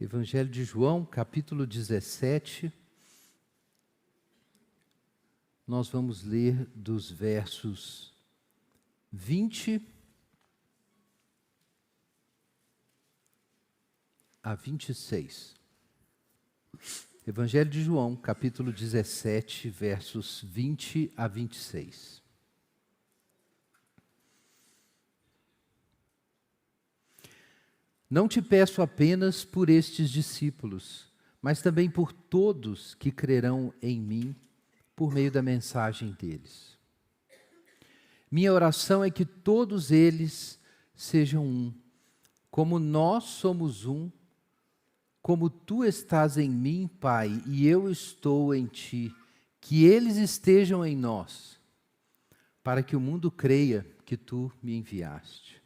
Evangelho de João, capítulo 17. Nós vamos ler dos versos 20 a 26. Evangelho de João, capítulo 17, versos 20 a 26. Não te peço apenas por estes discípulos, mas também por todos que crerão em mim por meio da mensagem deles. Minha oração é que todos eles sejam um, como nós somos um, como tu estás em mim, Pai, e eu estou em ti, que eles estejam em nós, para que o mundo creia que tu me enviaste.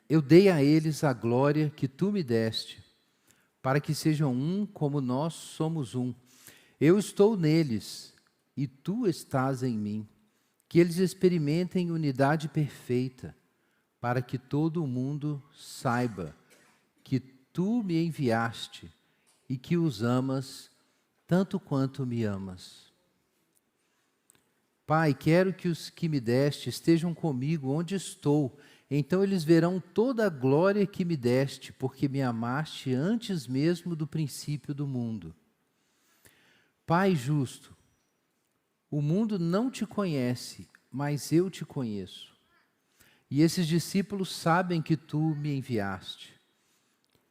Eu dei a eles a glória que tu me deste, para que sejam um como nós somos um. Eu estou neles e tu estás em mim, que eles experimentem unidade perfeita, para que todo o mundo saiba que tu me enviaste e que os amas tanto quanto me amas. Pai, quero que os que me deste estejam comigo onde estou. Então eles verão toda a glória que me deste, porque me amaste antes mesmo do princípio do mundo. Pai justo, o mundo não te conhece, mas eu te conheço. E esses discípulos sabem que tu me enviaste.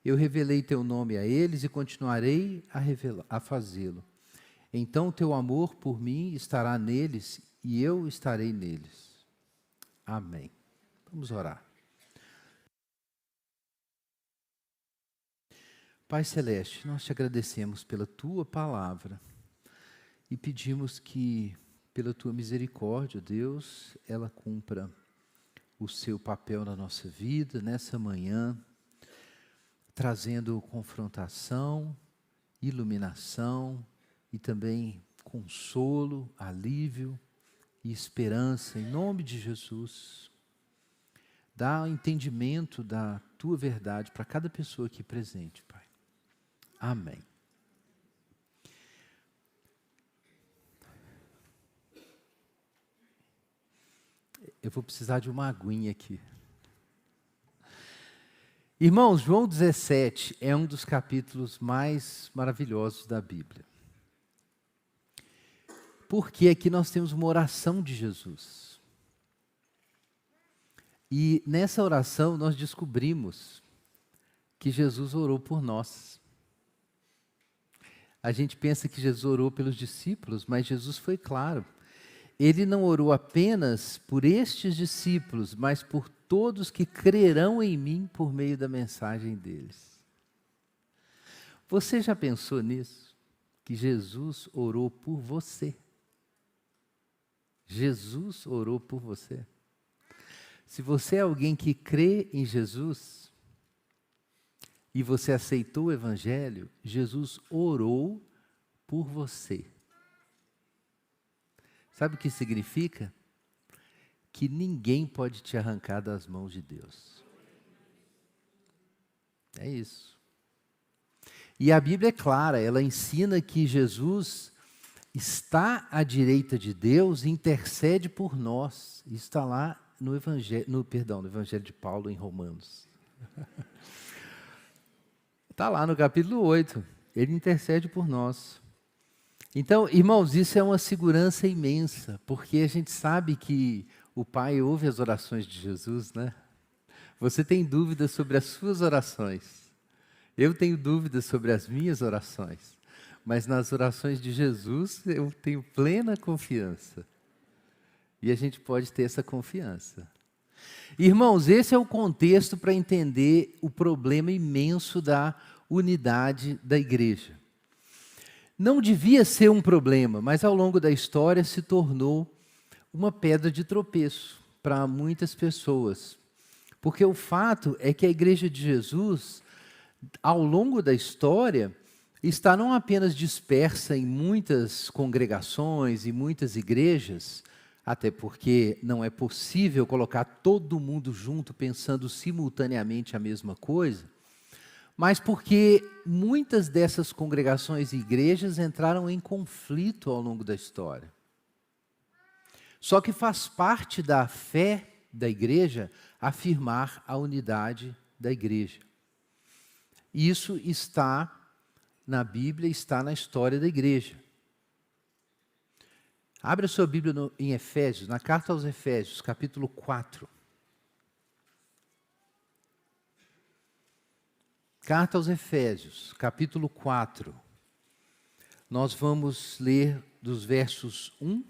Eu revelei teu nome a eles e continuarei a fazê-lo. Então teu amor por mim estará neles e eu estarei neles. Amém. Vamos orar. Pai Celeste, nós te agradecemos pela tua palavra e pedimos que, pela tua misericórdia, Deus, ela cumpra o seu papel na nossa vida, nessa manhã, trazendo confrontação, iluminação e também consolo, alívio e esperança, em nome de Jesus. Dá entendimento da tua verdade para cada pessoa aqui presente, Pai. Amém. Eu vou precisar de uma aguinha aqui. Irmãos, João 17 é um dos capítulos mais maravilhosos da Bíblia. Porque aqui nós temos uma oração de Jesus. E nessa oração nós descobrimos que Jesus orou por nós. A gente pensa que Jesus orou pelos discípulos, mas Jesus foi claro. Ele não orou apenas por estes discípulos, mas por todos que crerão em mim por meio da mensagem deles. Você já pensou nisso? Que Jesus orou por você. Jesus orou por você. Se você é alguém que crê em Jesus e você aceitou o Evangelho, Jesus orou por você. Sabe o que significa? Que ninguém pode te arrancar das mãos de Deus. É isso. E a Bíblia é clara, ela ensina que Jesus está à direita de Deus e intercede por nós. Isso está lá no Evangelho de Paulo em Romanos. Está lá no capítulo 8. Ele intercede por nós. Então, irmãos, isso é uma segurança imensa, porque a gente sabe que o Pai ouve as orações de Jesus, né? Você tem dúvidas sobre as suas orações. Eu tenho dúvidas sobre as minhas orações. Mas nas orações de Jesus, eu tenho plena confiança. E a gente pode ter essa confiança. Irmãos, esse é o contexto para entender o problema imenso da unidade da igreja. Não devia ser um problema, mas ao longo da história se tornou uma pedra de tropeço para muitas pessoas. Porque o fato é que a igreja de Jesus, ao longo da história, está não apenas dispersa em muitas congregações e muitas igrejas, até porque não é possível colocar todo mundo junto pensando simultaneamente a mesma coisa, mas porque muitas dessas congregações e igrejas entraram em conflito ao longo da história. Só que faz parte da fé da igreja afirmar a unidade da igreja. Isso está na Bíblia, está na história da igreja. Abra sua Bíblia em Efésios, na carta aos Efésios, capítulo 4. Carta aos Efésios, capítulo 4. Nós vamos ler dos versos 1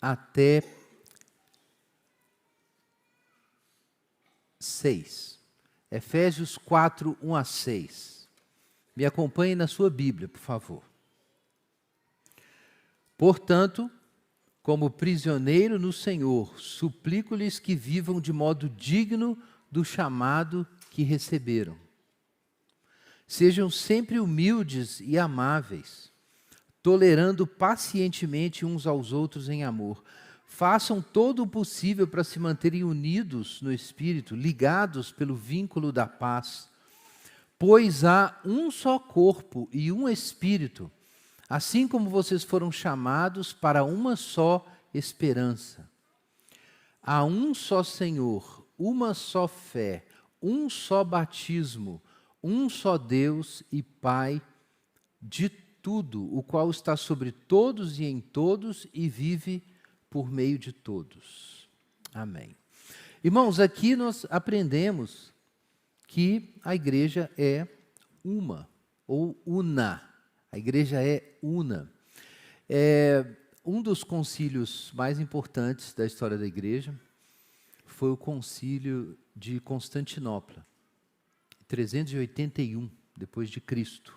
até 6. Efésios 4, 1 a 6. Me acompanhe na sua Bíblia, por favor. Portanto, como prisioneiro no Senhor, suplico-lhes que vivam de modo digno do chamado que receberam. Sejam sempre humildes e amáveis, tolerando pacientemente uns aos outros em amor. Façam todo o possível para se manterem unidos no Espírito, ligados pelo vínculo da paz. Pois há um só corpo e um Espírito, assim como vocês foram chamados para uma só esperança. Há um só Senhor, uma só fé, um só batismo, um só Deus e Pai de tudo, o qual está sobre todos e em todos e vive por meio de todos. Amém. Irmãos, aqui nós aprendemos que a igreja é uma, ou una. A igreja é una. Um dos concílios mais importantes da história da igreja foi o concílio de Constantinopla, 381 depois de Cristo.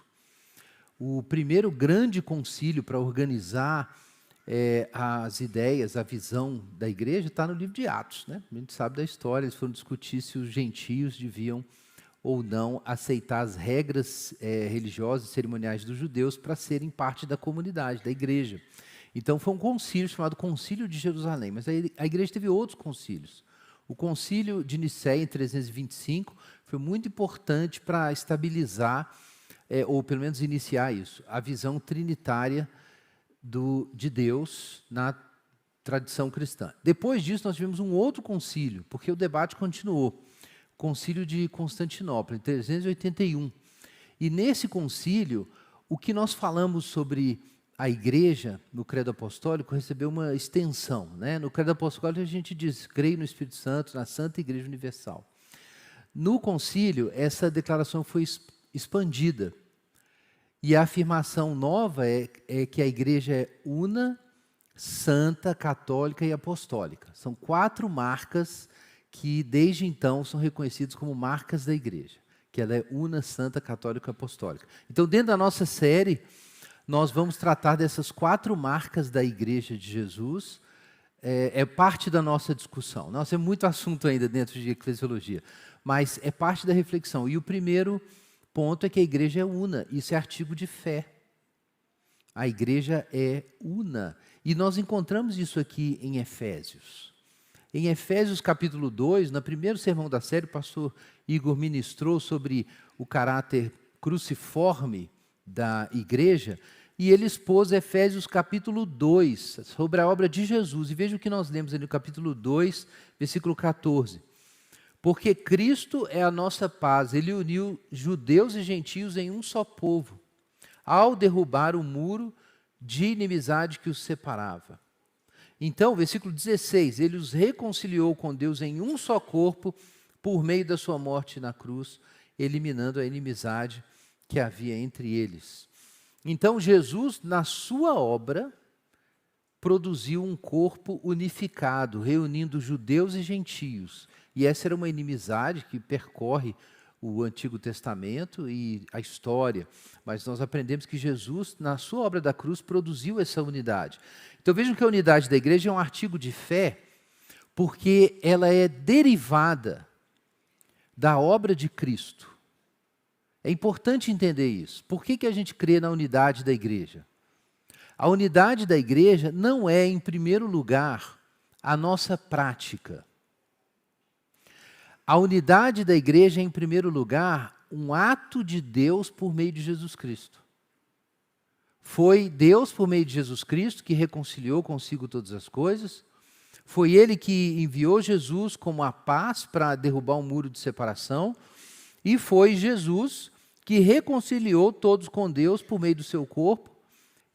O primeiro grande concílio para organizar as ideias, a visão da igreja está no livro de Atos, né? A gente sabe da história, eles foram discutir se os gentios deviam ou não aceitar as regras religiosas e cerimoniais dos judeus para serem parte da comunidade, da igreja. Então foi um concílio chamado Concílio de Jerusalém, mas a igreja teve outros concílios. O concílio de Nicéia, em 325, foi muito importante para estabilizar, ou pelo menos iniciar isso, a visão trinitária de Deus na tradição cristã. Depois disso, nós tivemos um outro concílio, porque o debate continuou. Concílio de Constantinopla, em 381. E nesse concílio, o que nós falamos sobre a igreja, no credo apostólico, recebeu uma extensão, né? No credo apostólico a gente diz, creio no Espírito Santo, na Santa Igreja Universal. No concílio, essa declaração foi expandida. E a afirmação nova é que a igreja é una, santa, católica e apostólica. São 4 marcas que, desde então, são reconhecidas como marcas da igreja. Que ela é una, santa, católica e apostólica. Então, dentro da nossa série, nós vamos tratar dessas 4 marcas da igreja de Jesus. É parte da nossa discussão. Nós temos muito assunto ainda dentro de eclesiologia, mas é parte da reflexão. E o primeiro ponto é que a igreja é una. Isso é artigo de fé. A igreja é una. E nós encontramos isso aqui em Efésios. Em Efésios capítulo 2, no primeiro sermão da série, o pastor Igor ministrou sobre o caráter cruciforme da igreja, e ele expôs Efésios capítulo 2, sobre a obra de Jesus. E veja o que nós lemos ali no capítulo 2, versículo 14. Porque Cristo é a nossa paz, Ele uniu judeus e gentios em um só povo, ao derrubar o muro de inimizade que os separava. Então, versículo 16, Ele os reconciliou com Deus em um só corpo, por meio da sua morte na cruz, eliminando a inimizade que havia entre eles. Então, Jesus, na sua obra, produziu um corpo unificado, reunindo judeus e gentios. E essa era uma inimizade que percorre o Antigo Testamento e a história. Mas nós aprendemos que Jesus, na sua obra da cruz, produziu essa unidade. Então vejam que a unidade da igreja é um artigo de fé, porque ela é derivada da obra de Cristo. É importante entender isso. Por que a gente crê na unidade da igreja? A unidade da igreja não é, em primeiro lugar, a nossa prática. A unidade da igreja é, em primeiro lugar, um ato de Deus por meio de Jesus Cristo. Foi Deus, por meio de Jesus Cristo, que reconciliou consigo todas as coisas. Foi Ele que enviou Jesus como a paz para derrubar um muro de separação. E foi Jesus que reconciliou todos com Deus por meio do seu corpo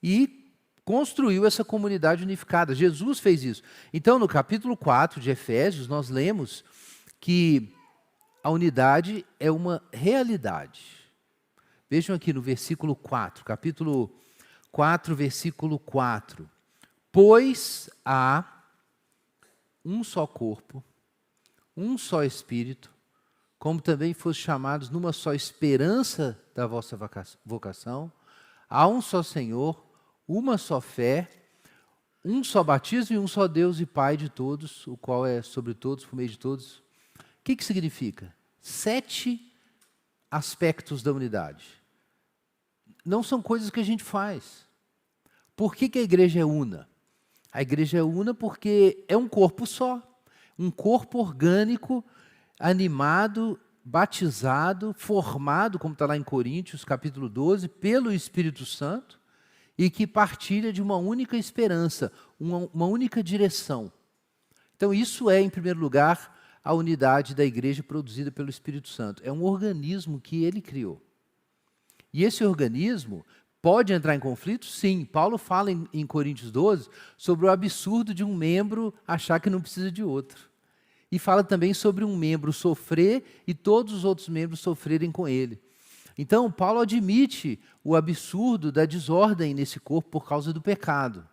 e construiu essa comunidade unificada. Jesus fez isso. Então, no capítulo 4 de Efésios, nós lemos que a unidade é uma realidade. Vejam aqui no versículo 4, capítulo 4, versículo 4. Pois há um só corpo, um só Espírito, como também foste chamados numa só esperança da vossa vocação, há um só Senhor, uma só fé, um só batismo e um só Deus e Pai de todos, o qual é sobre todos, por meio de todos. O que significa? 7 aspectos da unidade. Não são coisas que a gente faz. Por que a igreja é una? A igreja é una porque é um corpo só, um corpo orgânico, animado, batizado, formado, como está lá em Coríntios, capítulo 12, pelo Espírito Santo, e que partilha de uma única esperança, uma única direção. Então, isso é, em primeiro lugar, a unidade da igreja produzida pelo Espírito Santo. É um organismo que ele criou. E esse organismo pode entrar em conflito? Sim. Paulo fala em Coríntios 12 sobre o absurdo de um membro achar que não precisa de outro. E fala também sobre um membro sofrer e todos os outros membros sofrerem com ele. Então, Paulo admite o absurdo da desordem nesse corpo por causa do pecado.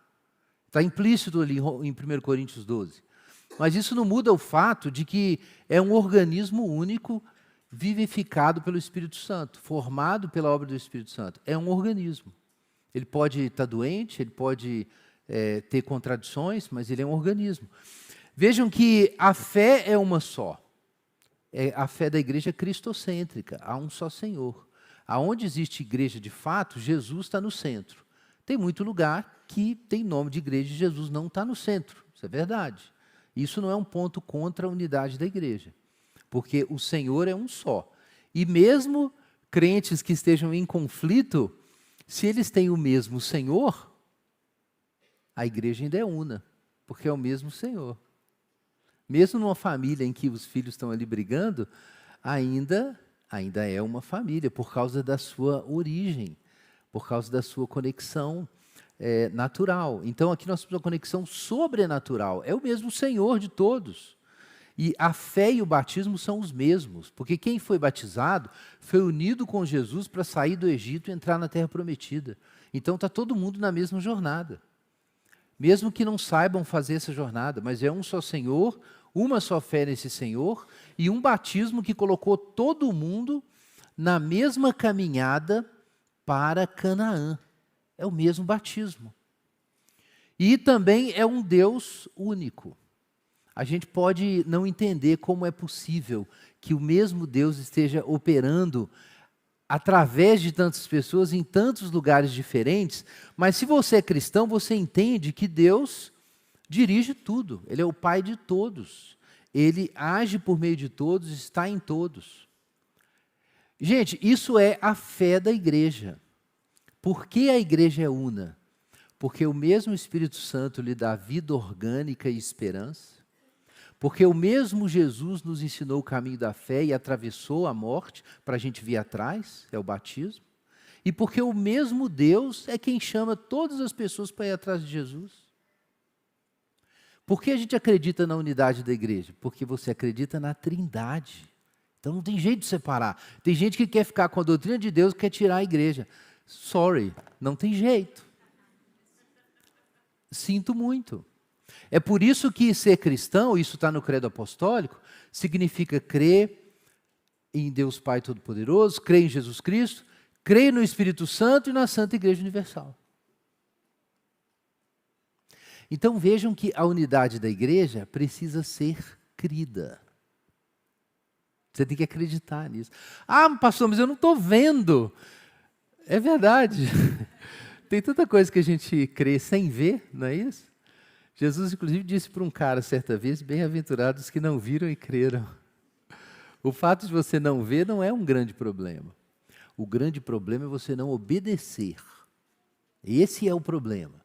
Está implícito ali em 1 Coríntios 12. Mas isso não muda o fato de que é um organismo único, vivificado pelo Espírito Santo, formado pela obra do Espírito Santo. É um organismo. Ele pode estar doente, ele pode ter contradições, mas ele é um organismo. Vejam que a fé é uma só. A fé da igreja é cristocêntrica, há um só Senhor. Aonde existe igreja de fato, Jesus está no centro. Tem muito lugar que tem nome de igreja e Jesus não está no centro. Isso é verdade. Isso não é um ponto contra a unidade da igreja, porque o Senhor é um só. E mesmo crentes que estejam em conflito, se eles têm o mesmo Senhor, a igreja ainda é una, porque é o mesmo Senhor. Mesmo numa família em que os filhos estão ali brigando, ainda é uma família, por causa da sua origem, por causa da sua conexão natural. Então, aqui nós temos uma conexão sobrenatural. É o mesmo Senhor de todos. E a fé e o batismo são os mesmos, porque quem foi batizado foi unido com Jesus para sair do Egito e entrar na Terra Prometida. Então, está todo mundo na mesma jornada. Mesmo que não saibam fazer essa jornada, mas é um só Senhor, uma só fé nesse Senhor, e um batismo que colocou todo mundo na mesma caminhada para Canaã. É o mesmo batismo. E também é um Deus único. A gente pode não entender como é possível que o mesmo Deus esteja operando através de tantas pessoas em tantos lugares diferentes, mas se você é cristão, você entende que Deus dirige tudo. Ele é o Pai de todos. Ele age por meio de todos, está em todos. Gente, isso é a fé da igreja. Por que a igreja é una? Porque o mesmo Espírito Santo lhe dá vida orgânica e esperança. Porque o mesmo Jesus nos ensinou o caminho da fé e atravessou a morte para a gente vir atrás, é o batismo. E porque o mesmo Deus é quem chama todas as pessoas para ir atrás de Jesus. Por que a gente acredita na unidade da igreja? Porque você acredita na Trindade. Então não tem jeito de separar. Tem gente que quer ficar com a doutrina de Deus e quer tirar a igreja. Sorry, não tem jeito. Sinto muito. É por isso que ser cristão, isso está no credo apostólico, significa crer em Deus Pai Todo-Poderoso, crer em Jesus Cristo, crer no Espírito Santo e na Santa Igreja Universal. Então vejam que a unidade da igreja precisa ser crida. Você tem que acreditar nisso. Ah, pastor, mas eu não estou vendo. É verdade. Tem tanta coisa que a gente crê sem ver, não é isso? Jesus, inclusive, disse para um cara certa vez, bem-aventurados que não viram e creram. O fato de você não ver não é um grande problema. O grande problema é você não obedecer. Esse é o problema.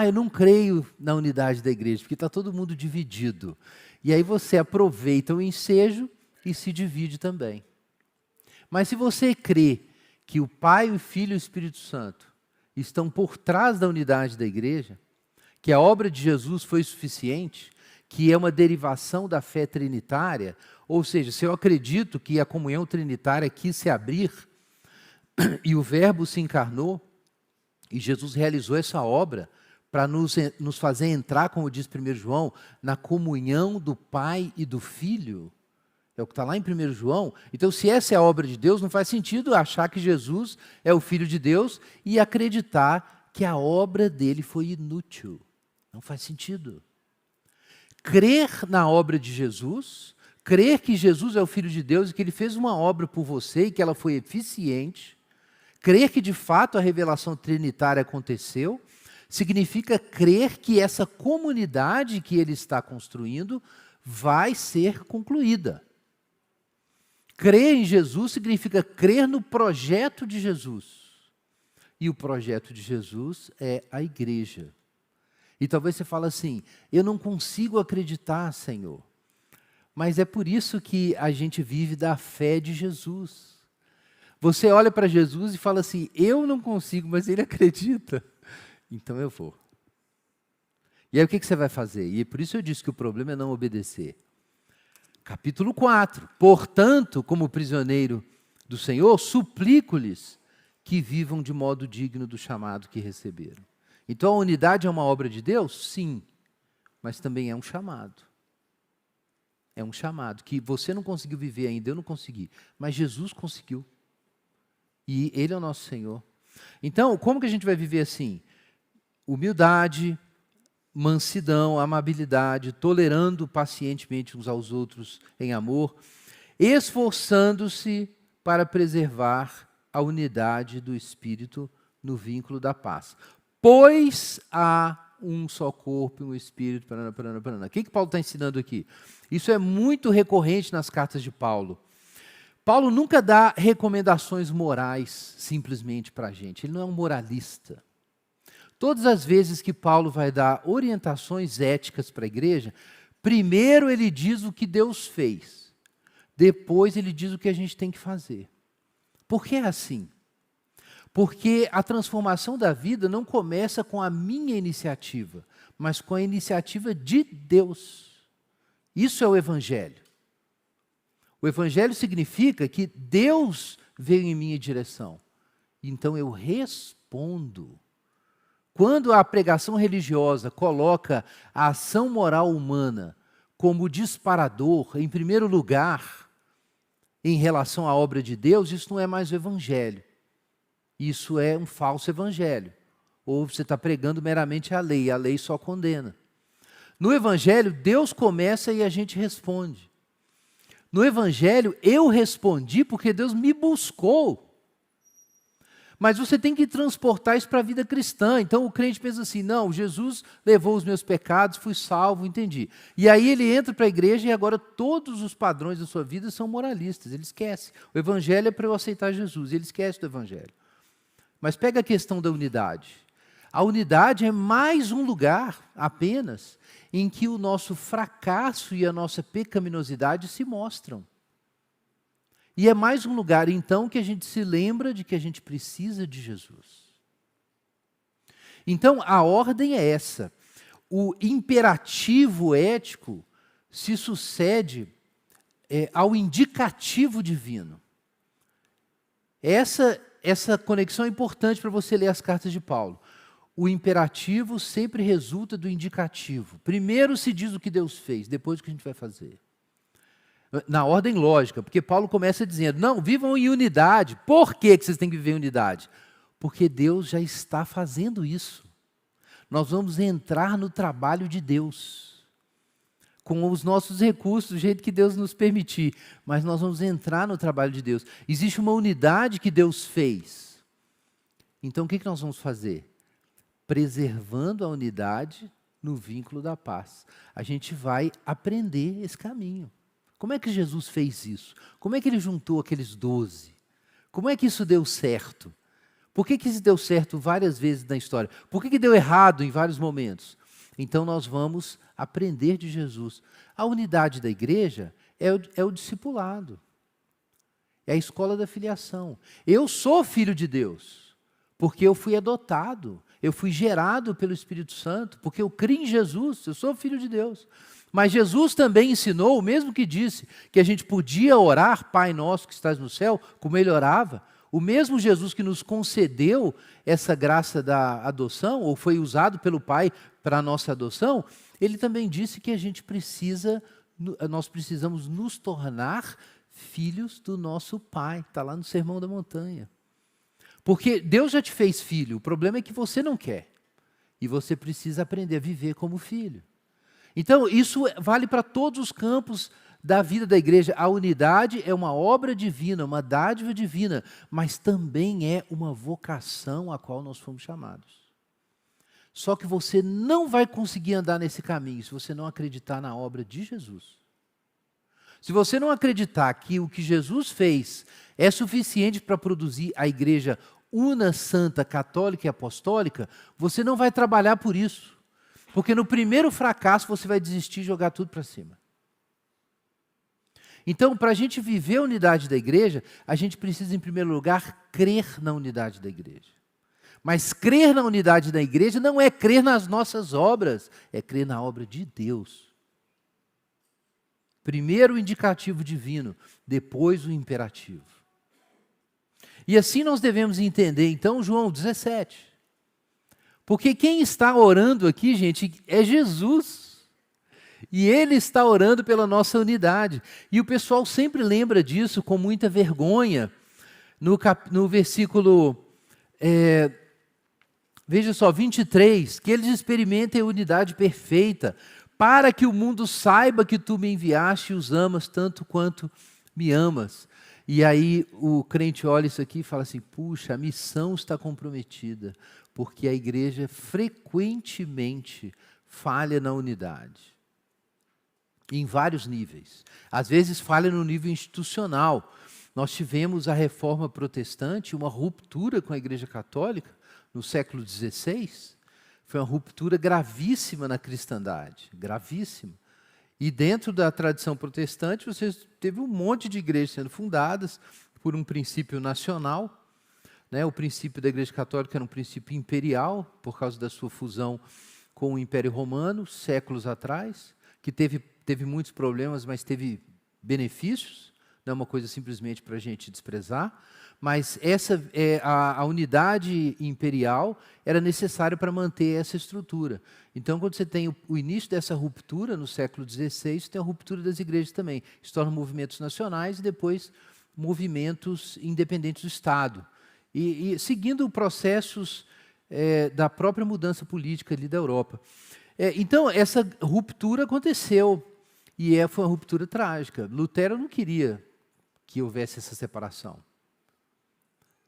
Eu não creio na unidade da igreja, porque está todo mundo dividido. E aí você aproveita o ensejo e se divide também. Mas se você crê que o Pai, o Filho e o Espírito Santo estão por trás da unidade da igreja, que a obra de Jesus foi suficiente, que é uma derivação da fé trinitária, ou seja, se eu acredito que a comunhão trinitária quis se abrir, e o Verbo se encarnou, e Jesus realizou essa obra para nos fazer entrar, como diz 1 João, na comunhão do Pai e do Filho. É o que está lá em 1 João. Então, se essa é a obra de Deus, não faz sentido achar que Jesus é o Filho de Deus e acreditar que a obra dele foi inútil. Não faz sentido. Crer na obra de Jesus, crer que Jesus é o Filho de Deus e que ele fez uma obra por você e que ela foi eficiente, crer que de fato a revelação trinitária aconteceu, significa crer que essa comunidade que ele está construindo vai ser concluída. Crer em Jesus significa crer no projeto de Jesus. E o projeto de Jesus é a igreja. E talvez você fale assim, eu não consigo acreditar, Senhor. Mas é por isso que a gente vive da fé de Jesus. Você olha para Jesus e fala assim, eu não consigo, mas ele acredita. Então eu vou. E aí o que você vai fazer? E por isso eu disse que o problema é não obedecer. Capítulo 4. Portanto, como prisioneiro do Senhor, suplico-lhes que vivam de modo digno do chamado que receberam. Então a unidade é uma obra de Deus? Sim. Mas também é um chamado. É um chamado que você não conseguiu viver ainda, eu não consegui. Mas Jesus conseguiu. E Ele é o nosso Senhor. Então, como que a gente vai viver assim? Humildade, mansidão, amabilidade, tolerando pacientemente uns aos outros em amor, esforçando-se para preservar a unidade do Espírito no vínculo da paz. Pois há um só corpo e um Espírito. O que Paulo está ensinando aqui? Isso é muito recorrente nas cartas de Paulo. Paulo nunca dá recomendações morais simplesmente para a gente. Ele não é um moralista. Todas as vezes que Paulo vai dar orientações éticas para a igreja, primeiro ele diz o que Deus fez. Depois ele diz o que a gente tem que fazer. Por que é assim? Porque a transformação da vida não começa com a minha iniciativa, mas com a iniciativa de Deus. Isso é o Evangelho. O Evangelho significa que Deus veio em minha direção. Então eu respondo. Quando a pregação religiosa coloca a ação moral humana como disparador, em primeiro lugar, em relação à obra de Deus, isso não é mais o Evangelho. Isso é um falso Evangelho. Ou você está pregando meramente a lei só condena. No Evangelho, Deus começa e a gente responde. No Evangelho, eu respondi porque Deus me buscou. Mas você tem que transportar isso para a vida cristã. Então o crente pensa assim, não, Jesus levou os meus pecados, fui salvo, entendi. E aí ele entra para a igreja e agora todos os padrões da sua vida são moralistas. Ele esquece. O Evangelho é para eu aceitar Jesus, ele esquece do Evangelho. Mas pega a questão da unidade. A unidade é mais um lugar apenas em que o nosso fracasso e a nossa pecaminosidade se mostram. E é mais um lugar, então, que a gente se lembra de que a gente precisa de Jesus. Então, a ordem é essa. O imperativo ético se sucede ao indicativo divino. Essa conexão é importante para você ler as cartas de Paulo. O imperativo sempre resulta do indicativo. Primeiro se diz o que Deus fez, depois o que a gente vai fazer. Na ordem lógica, porque Paulo começa dizendo, não, vivam em unidade. Por que vocês têm que viver em unidade? Porque Deus já está fazendo isso. Nós vamos entrar no trabalho de Deus, com os nossos recursos, do jeito que Deus nos permitir, mas nós vamos entrar no trabalho de Deus. Existe uma unidade que Deus fez. Então o que nós vamos fazer? Preservando a unidade no vínculo da paz. A gente vai aprender esse caminho. Como é que Jesus fez isso? Como é que ele juntou aqueles 12? Como é que isso deu certo? Por que isso deu certo várias vezes na história? Por que deu errado em vários momentos? Então nós vamos aprender de Jesus. A unidade da igreja é o discipulado. É a escola da filiação. Eu sou filho de Deus, porque eu fui adotado, eu fui gerado pelo Espírito Santo, porque eu criei em Jesus, eu sou filho de Deus. Mas Jesus também ensinou, o mesmo que disse, que a gente podia orar, Pai nosso que estás no céu, como ele orava, o mesmo Jesus que nos concedeu essa graça da adoção, ou foi usado pelo Pai para a nossa adoção, ele também disse que nós precisamos nos tornar filhos do nosso Pai. Está lá no Sermão da Montanha. Porque Deus já te fez filho, o problema é que você não quer. E você precisa aprender a viver como filho. Então, isso vale para todos os campos da vida da igreja. A unidade é uma obra divina, uma dádiva divina, mas também é uma vocação a qual nós fomos chamados. Só que você não vai conseguir andar nesse caminho se você não acreditar na obra de Jesus. Se você não acreditar que o que Jesus fez é suficiente para produzir a igreja una, santa, católica e apostólica, você não vai trabalhar por isso. Porque no primeiro fracasso você vai desistir e jogar tudo para cima. Então, para a gente viver a unidade da igreja, a gente precisa, em primeiro lugar, crer na unidade da igreja. Mas crer na unidade da igreja não é crer nas nossas obras, é crer na obra de Deus. Primeiro o indicativo divino, depois o imperativo. E assim nós devemos entender, então, João 17. Porque quem está orando aqui, gente, é Jesus. E Ele está orando pela nossa unidade. E o pessoal sempre lembra disso com muita vergonha. No versículo, veja só, 23, que eles experimentem a unidade perfeita, para que o mundo saiba que tu me enviaste e os amas tanto quanto me amas. E aí o crente olha isso aqui e fala assim, puxa, a missão está comprometida, porque a igreja frequentemente falha na unidade. Em vários níveis. Às vezes falha no nível institucional. Nós tivemos a reforma protestante, uma ruptura com a igreja católica no século XVI. Foi uma ruptura gravíssima na cristandade, gravíssima. E dentro da tradição protestante, você teve um monte de igrejas sendo fundadas por um princípio nacional. O princípio da igreja católica era um princípio imperial, por causa da sua fusão com o Império Romano, séculos atrás, que teve muitos problemas, mas teve benefícios, não é uma coisa simplesmente para a gente desprezar. Mas a unidade imperial era necessária para manter essa estrutura. Então, quando você tem o início dessa ruptura no século XVI, tem a ruptura das igrejas também. Se tornam movimentos nacionais e depois movimentos independentes do Estado. E seguindo processos da própria mudança política ali da Europa. Então, essa ruptura aconteceu. E foi uma ruptura trágica. Lutero não queria que houvesse essa separação.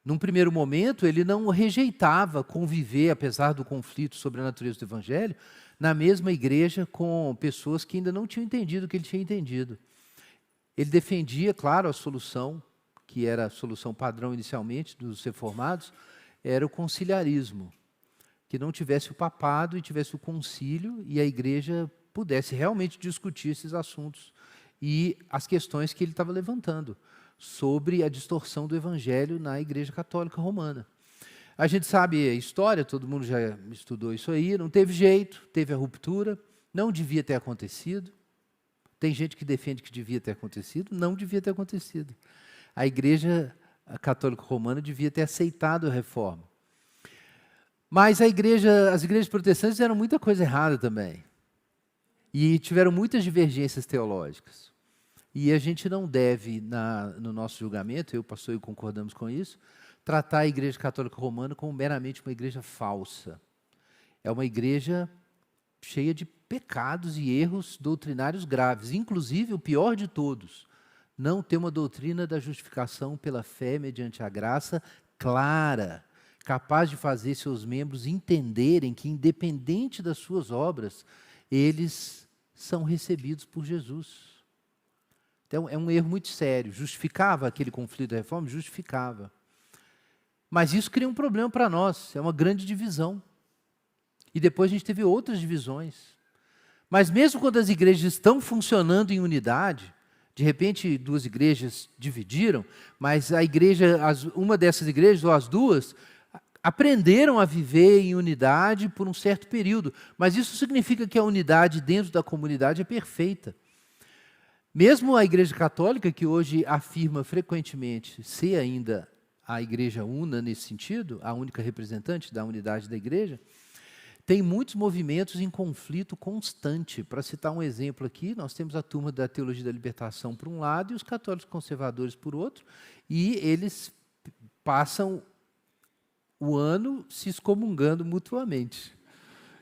Num primeiro momento, ele não rejeitava conviver, apesar do conflito sobre a natureza do Evangelho, na mesma igreja com pessoas que ainda não tinham entendido o que ele tinha entendido. Ele defendia, claro, a solução, que era a solução padrão inicialmente dos reformados, era o conciliarismo. Que não tivesse o papado e tivesse o concílio e a igreja pudesse realmente discutir esses assuntos e as questões que ele estava levantando sobre a distorção do Evangelho na Igreja Católica Romana. A gente sabe a história, todo mundo já estudou isso aí, não teve jeito, teve a ruptura, não devia ter acontecido. Tem gente que defende que devia ter acontecido, não devia ter acontecido. A Igreja Católica Romana devia ter aceitado a reforma. Mas as igrejas protestantes fizeram muita coisa errada também. E tiveram muitas divergências teológicas. E a gente não deve, no nosso julgamento, eu, pastor, e concordamos com isso, tratar a Igreja Católica Romana como meramente uma igreja falsa. É uma igreja cheia de pecados e erros doutrinários graves. Inclusive, o pior de todos, não ter uma doutrina da justificação pela fé mediante a graça clara, capaz de fazer seus membros entenderem que, independente das suas obras, eles são recebidos por Jesus. Então, é um erro muito sério. Justificava aquele conflito da reforma? Justificava. Mas isso cria um problema para nós, é uma grande divisão. E depois a gente teve outras divisões. Mas mesmo quando as igrejas estão funcionando em unidade, de repente duas igrejas dividiram, mas a igreja, uma dessas igrejas, ou as duas, aprenderam a viver em unidade por um certo período. Mas isso significa que a unidade dentro da comunidade é perfeita. Mesmo a Igreja Católica, que hoje afirma frequentemente ser ainda a igreja una nesse sentido, a única representante da unidade da igreja, tem muitos movimentos em conflito constante. Para citar um exemplo aqui, nós temos a turma da Teologia da Libertação por um lado e os católicos conservadores por outro, e eles passam o ano se excomungando mutuamente.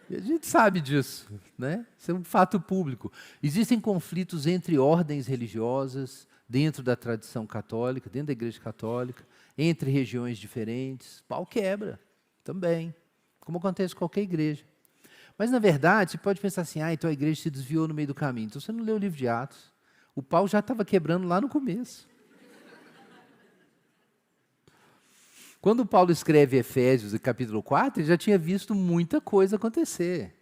E a gente sabe disso, né? Isso é um fato público. Existem conflitos entre ordens religiosas, dentro da tradição católica, dentro da Igreja Católica, entre regiões diferentes. Pau quebra também, como acontece com qualquer igreja. Mas, na verdade, você pode pensar assim, então a igreja se desviou no meio do caminho. Então, você não leu o livro de Atos. O pau já estava quebrando lá no começo. Quando Paulo escreve Efésios, capítulo 4, ele já tinha visto muita coisa acontecer.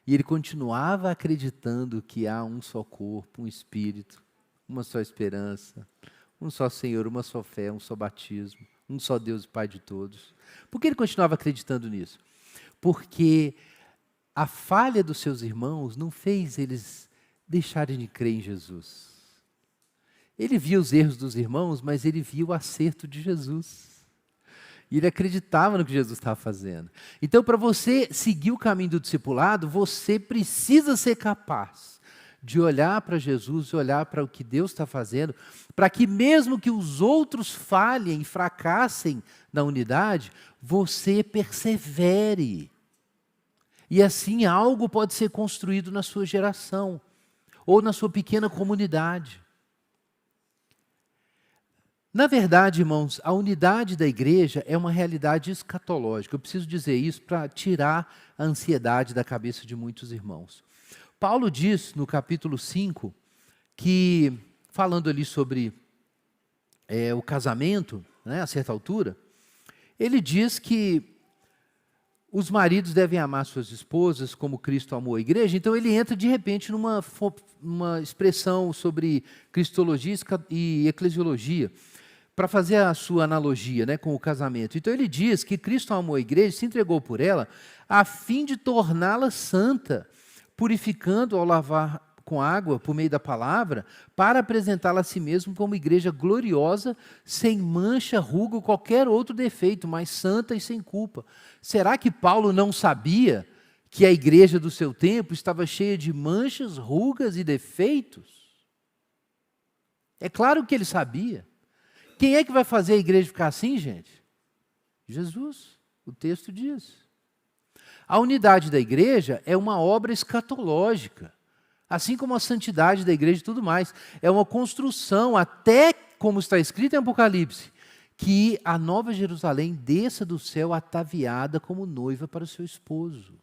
E ele continuava acreditando que há um só corpo, um espírito, uma só esperança, um só Senhor, uma só fé, um só batismo, um só Deus e Pai de todos. Por que ele continuava acreditando nisso? Porque a falha dos seus irmãos não fez eles deixarem de crer em Jesus. Ele via os erros dos irmãos, mas ele via o acerto de Jesus. E ele acreditava no que Jesus estava fazendo. Então, para você seguir o caminho do discipulado, você precisa ser capaz de olhar para Jesus e olhar para o que Deus está fazendo, para que mesmo que os outros falhem e fracassem na unidade, você persevere. E assim algo pode ser construído na sua geração, ou na sua pequena comunidade. Na verdade, irmãos, a unidade da igreja é uma realidade escatológica. Eu preciso dizer isso para tirar a ansiedade da cabeça de muitos irmãos. Paulo diz no capítulo 5, que, falando ali sobre o casamento, né, a certa altura, ele diz que os maridos devem amar suas esposas como Cristo amou a igreja. Então ele entra de repente numa expressão sobre cristologia e eclesiologia, para fazer a sua analogia, né, com o casamento. Então ele diz que Cristo amou a igreja, se entregou por ela, a fim de torná-la santa, purificando ao lavar com água por meio da palavra, para apresentá-la a si mesmo como igreja gloriosa, sem mancha, ruga ou qualquer outro defeito, mas santa e sem culpa. Será que Paulo não sabia que a igreja do seu tempo estava cheia de manchas, rugas e defeitos? É claro que ele sabia. Quem é que vai fazer a igreja ficar assim, gente? Jesus, o texto diz. A unidade da igreja é uma obra escatológica, assim como a santidade da igreja e tudo mais. É uma construção, até como está escrito em Apocalipse, que a Nova Jerusalém desça do céu ataviada como noiva para o seu esposo.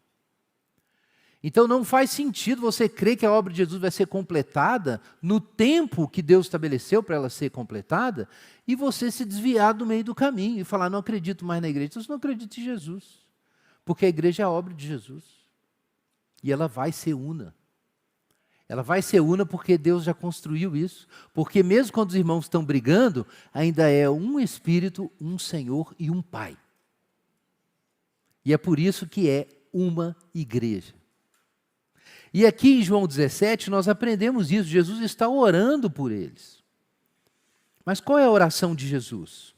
Então não faz sentido você crer que a obra de Jesus vai ser completada no tempo que Deus estabeleceu para ela ser completada e você se desviar do meio do caminho e falar, não acredito mais na igreja. Então você não acredita em Jesus, porque a igreja é a obra de Jesus e ela vai ser una. Ela vai ser una porque Deus já construiu isso, porque mesmo quando os irmãos estão brigando, ainda é um Espírito, um Senhor e um Pai. E é por isso que é uma igreja. E aqui em João 17 nós aprendemos isso, Jesus está orando por eles. Mas qual é a oração de Jesus?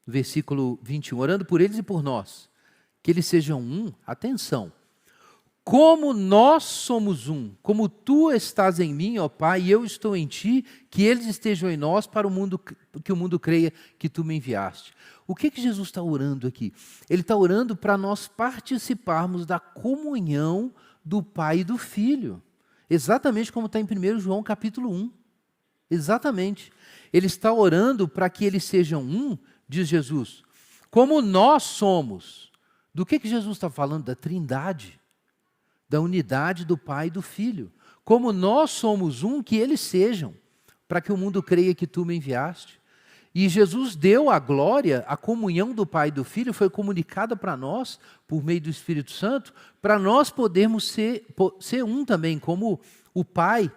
Versículo 21, orando por eles e por nós, que eles sejam um, atenção, como nós somos um, como tu estás em mim, ó Pai, e eu estou em ti, que eles estejam em nós, para que o mundo creia que tu me enviaste. O que Jesus está orando aqui? Ele está orando para nós participarmos da comunhão do Pai e do Filho, exatamente como está em 1 João capítulo 1, exatamente. Ele está orando para que eles sejam um, diz Jesus, como nós somos. Do que Jesus está falando? Da Trindade, da unidade do Pai e do Filho. como nós somos um, que eles sejam, para que o mundo creia que tu me enviaste. E Jesus deu a glória, a comunhão do Pai e do Filho foi comunicada para nós, por meio do Espírito Santo, para nós podermos ser um também, como o Pai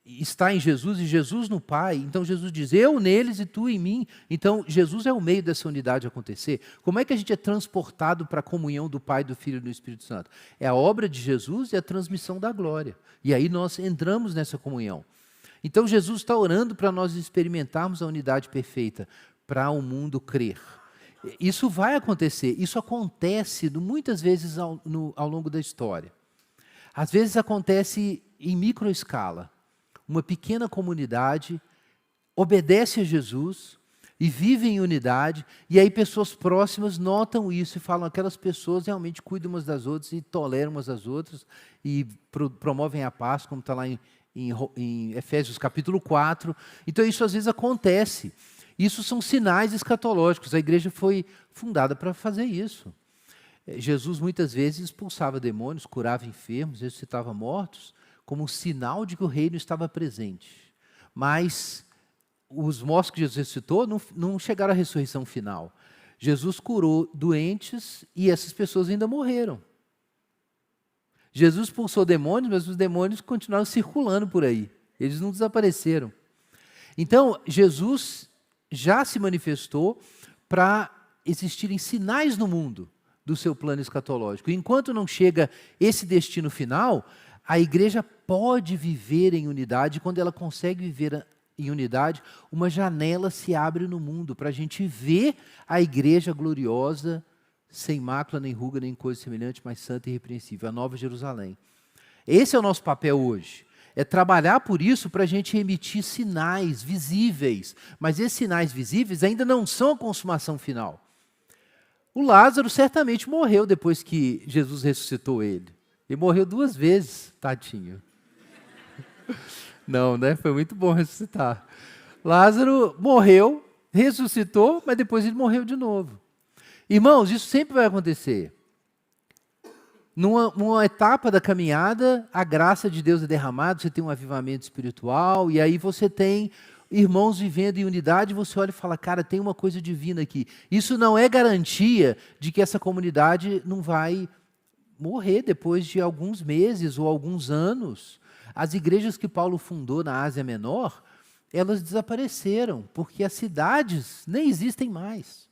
está em Jesus e Jesus no Pai. Então Jesus diz, eu neles e tu em mim. Então Jesus é o meio dessa unidade acontecer. Como é que a gente é transportado para a comunhão do Pai, do Filho e do Espírito Santo? É a obra de Jesus e a transmissão da glória. E aí nós entramos nessa comunhão. Então Jesus está orando para nós experimentarmos a unidade perfeita, para o mundo crer. Isso vai acontecer, isso acontece muitas vezes ao longo da história. Às vezes acontece em microescala. Uma pequena comunidade obedece a Jesus e vive em unidade, e aí pessoas próximas notam isso e falam, aquelas pessoas realmente cuidam umas das outras e toleram umas das outras e promovem a paz, como está lá em Efésios capítulo 4. Então isso às vezes acontece. Isso são sinais escatológicos. A igreja foi fundada para fazer isso. Jesus muitas vezes expulsava demônios, curava enfermos, ressuscitava mortos, como um sinal de que o reino estava presente. Mas os mortos que Jesus ressuscitou não chegaram à ressurreição final. Jesus curou doentes e essas pessoas ainda morreram. Jesus expulsou demônios, mas os demônios continuaram circulando por aí. Eles não desapareceram. Então, Jesus já se manifestou para existirem sinais no mundo do seu plano escatológico. Enquanto não chega esse destino final, a igreja pode viver em unidade. Quando ela consegue viver em unidade, uma janela se abre no mundo para a gente ver a igreja gloriosa, sem mácula, nem ruga, nem coisa semelhante, mas santa e irrepreensível, a Nova Jerusalém. Esse é o nosso papel hoje. É trabalhar por isso para a gente emitir sinais visíveis. Mas esses sinais visíveis ainda não são a consumação final. O Lázaro certamente morreu depois que Jesus ressuscitou ele. Ele morreu 2 vezes, tadinho. Não, né? Foi muito bom ressuscitar. Lázaro morreu, ressuscitou, mas depois ele morreu de novo. Irmãos, isso sempre vai acontecer. Numa etapa da caminhada, a graça de Deus é derramada, você tem um avivamento espiritual, e aí você tem irmãos vivendo em unidade, você olha e fala, cara, tem uma coisa divina aqui. Isso não é garantia de que essa comunidade não vai morrer depois de alguns meses ou alguns anos. As igrejas que Paulo fundou na Ásia Menor, elas desapareceram, porque as cidades nem existem mais.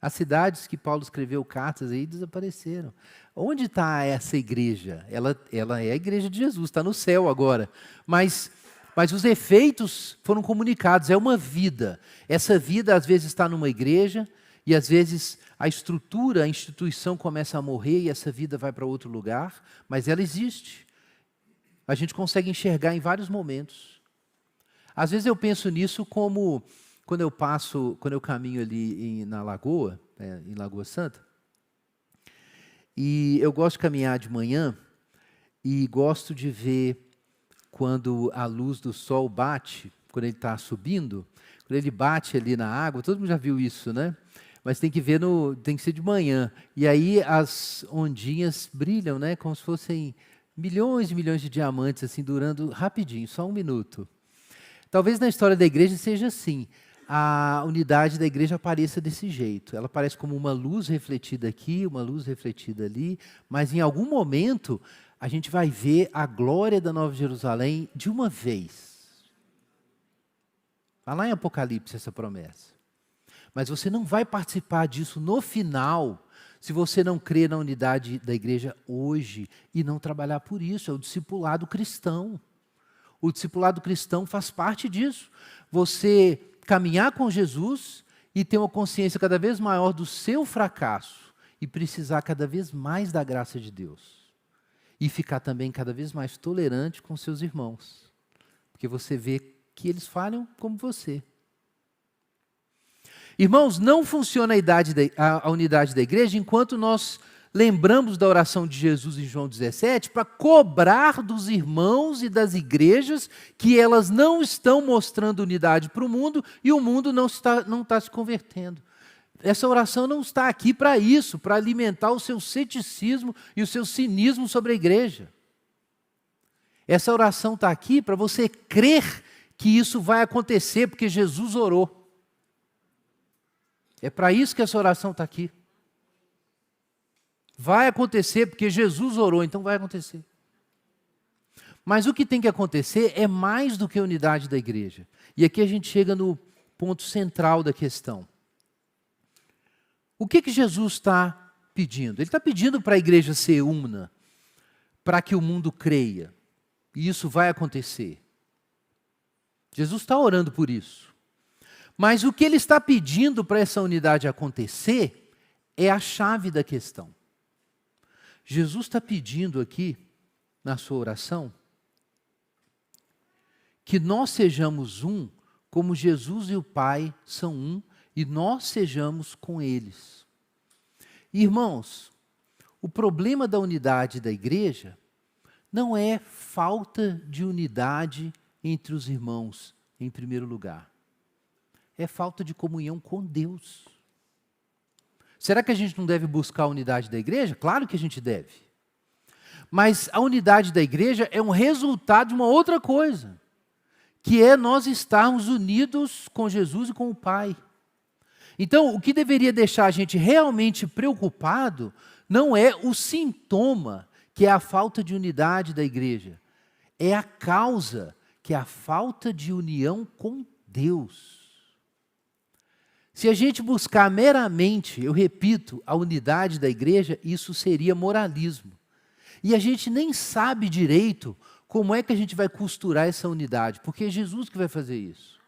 As cidades que Paulo escreveu cartas aí desapareceram. Onde está essa igreja? Ela é a igreja de Jesus, está no céu agora. Mas os efeitos foram comunicados, é uma vida. Essa vida às vezes está numa igreja, e às vezes a estrutura, a instituição começa a morrer e essa vida vai para outro lugar, mas ela existe. A gente consegue enxergar em vários momentos. Às vezes eu penso nisso como quando eu caminho ali na Lagoa, em Lagoa Santa, e eu gosto de caminhar de manhã e gosto de ver quando a luz do sol bate, quando ele está subindo, quando ele bate ali na água, todo mundo já viu isso, né? Mas tem que ser de manhã. E aí as ondinhas brilham, né? Como se fossem milhões e milhões de diamantes, assim, durando rapidinho, só 1 minuto. Talvez na história da igreja seja assim. A unidade da igreja apareça desse jeito. Ela aparece como uma luz refletida aqui, uma luz refletida ali, mas em algum momento a gente vai ver a glória da Nova Jerusalém de uma vez. Está lá em Apocalipse essa promessa. Mas você não vai participar disso no final, se você não crer na unidade da igreja hoje e não trabalhar por isso. É o discipulado cristão. O discipulado cristão faz parte disso. Você caminhar com Jesus e ter uma consciência cada vez maior do seu fracasso e precisar cada vez mais da graça de Deus. E ficar também cada vez mais tolerante com seus irmãos. Porque você vê que eles falham como você. Irmãos, não funciona a unidade da igreja enquanto nós lembramos da oração de Jesus em João 17 para cobrar dos irmãos e das igrejas que elas não estão mostrando unidade para o mundo e o mundo não está se convertendo. Essa oração não está aqui para isso, para alimentar o seu ceticismo e o seu cinismo sobre a igreja. Essa oração está aqui para você crer que isso vai acontecer, porque Jesus orou. É para isso que essa oração está aqui. Vai acontecer, porque Jesus orou, então vai acontecer. Mas o que tem que acontecer é mais do que a unidade da igreja. E aqui a gente chega no ponto central da questão. O que Jesus está pedindo? Ele está pedindo para a igreja ser una, para que o mundo creia. E isso vai acontecer. Jesus está orando por isso. Mas o que ele está pedindo para essa unidade acontecer é a chave da questão. Jesus está pedindo aqui, na sua oração, que nós sejamos um, como Jesus e o Pai são um, e nós sejamos com eles. Irmãos, o problema da unidade da igreja não é falta de unidade entre os irmãos, em primeiro lugar. É falta de comunhão com Deus. Será que a gente não deve buscar a unidade da igreja? Claro que a gente deve. Mas a unidade da igreja é um resultado de uma outra coisa, que é nós estarmos unidos com Jesus e com o Pai. Então, o que deveria deixar a gente realmente preocupado não é o sintoma, que é a falta de unidade da igreja. É a causa, que é a falta de união com Deus. Se a gente buscar meramente, eu repito, a unidade da igreja, isso seria moralismo. E a gente nem sabe direito como é que a gente vai costurar essa unidade, porque é Jesus que vai fazer isso.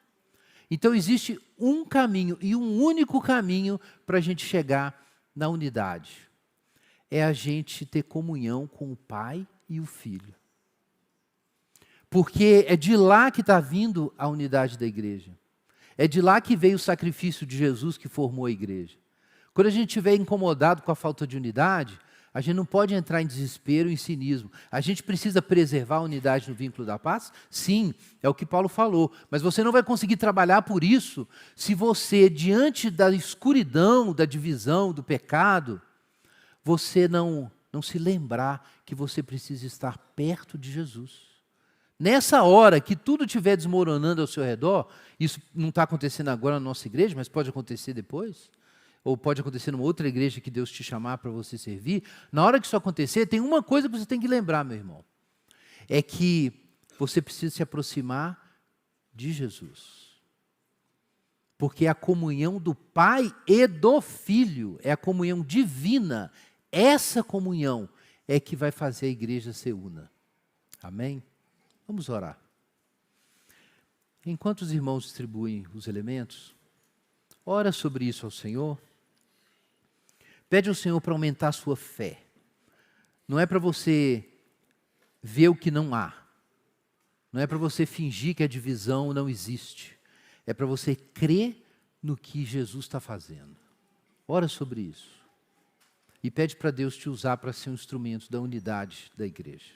Então existe um caminho, e um único caminho para a gente chegar na unidade. É a gente ter comunhão com o Pai e o Filho. Porque é de lá que está vindo a unidade da igreja. É de lá que veio o sacrifício de Jesus que formou a igreja. Quando a gente estiver incomodado com a falta de unidade, a gente não pode entrar em desespero e em cinismo. A gente precisa preservar a unidade no vínculo da paz? Sim, é o que Paulo falou. Mas você não vai conseguir trabalhar por isso se você, diante da escuridão, da divisão, do pecado, você não se lembrar que você precisa estar perto de Jesus. Nessa hora que tudo estiver desmoronando ao seu redor, isso não está acontecendo agora na nossa igreja, mas pode acontecer depois, ou pode acontecer numa outra igreja que Deus te chamar para você servir. Na hora que isso acontecer, tem uma coisa que você tem que lembrar, meu irmão. É que você precisa se aproximar de Jesus. Porque é a comunhão do Pai e do Filho, é a comunhão divina. Essa comunhão é que vai fazer a igreja ser una. Amém? Vamos orar. Enquanto os irmãos distribuem os elementos, ora sobre isso ao Senhor. Pede ao Senhor para aumentar a sua fé. Não é para você ver o que não há. Não é para você fingir que a divisão não existe. É para você crer no que Jesus está fazendo. Ora sobre isso. E pede para Deus te usar para ser um instrumento da unidade da igreja.